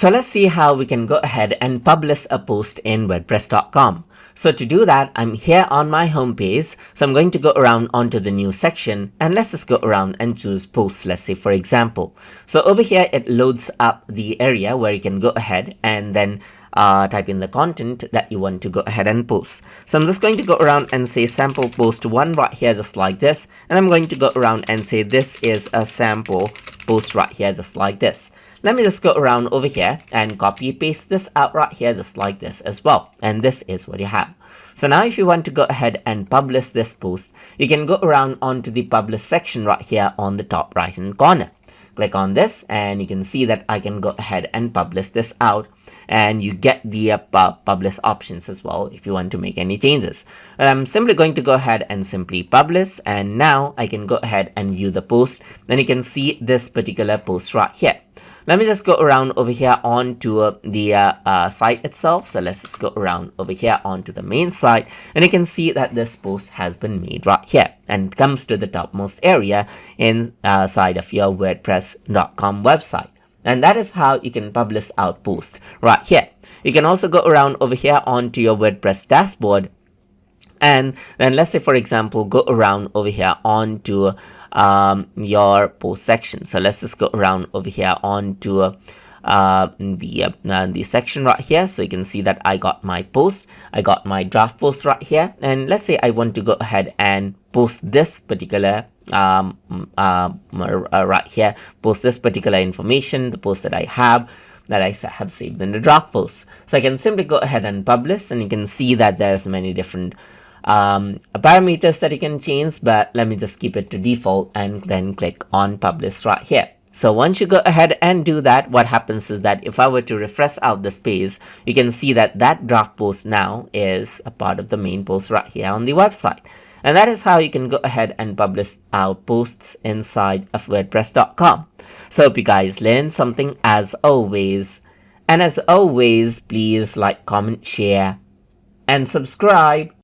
So let's see how we can go ahead and publish a post in wordpress.com. So to do that, I'm here on my home page. So I'm going to go around onto the new section, and let's just go around and choose posts, let's say for example. So over here, it loads up the area where you can go ahead and then type in the content that you want to go ahead and post. So I'm just going to go around and say sample post 1 right here, just like this. And I'm going to go around and say this is a sample post right here, just like this. Let me just go around over here and copy paste this out right here, just like this as well. And this is what you have. So now if you want to go ahead and publish this post, you can go around onto the publish section right here on the top right hand corner. Click on this and you can see that I can go ahead and publish this out, and you get the publish options as well if you want to make any changes. I'm simply going to go ahead and simply publish, and now I can go ahead and view the post. Then you can see this particular post right here. Let me just go around over here onto the site itself. So let's just go around over here onto the main site, and you can see that this post has been made right here and comes to the topmost area inside of your wordpress.com website. And that is how you can publish out posts right here. You can also go around over here onto your WordPress dashboard, and then let's say for example go around over here onto your post section. So let's just go around over here onto the section right here. So you can see that I got my post, I got my draft post right here, and let's say I want to go ahead and post this particular right here, post this particular information, the post that I have saved in the draft post. So I can simply go ahead and publish, and you can see that there's many different parameters that you can change, but let me just keep it to default and then click on publish right here. So once you go ahead and do that, what happens is that if I were to refresh out this page, you can see that that draft post now is a part of the main post right here on the website. And that is how you can go ahead and publish out posts inside of wordpress.com. So hope you guys learned something as always. And as always, please like, comment, share, and subscribe.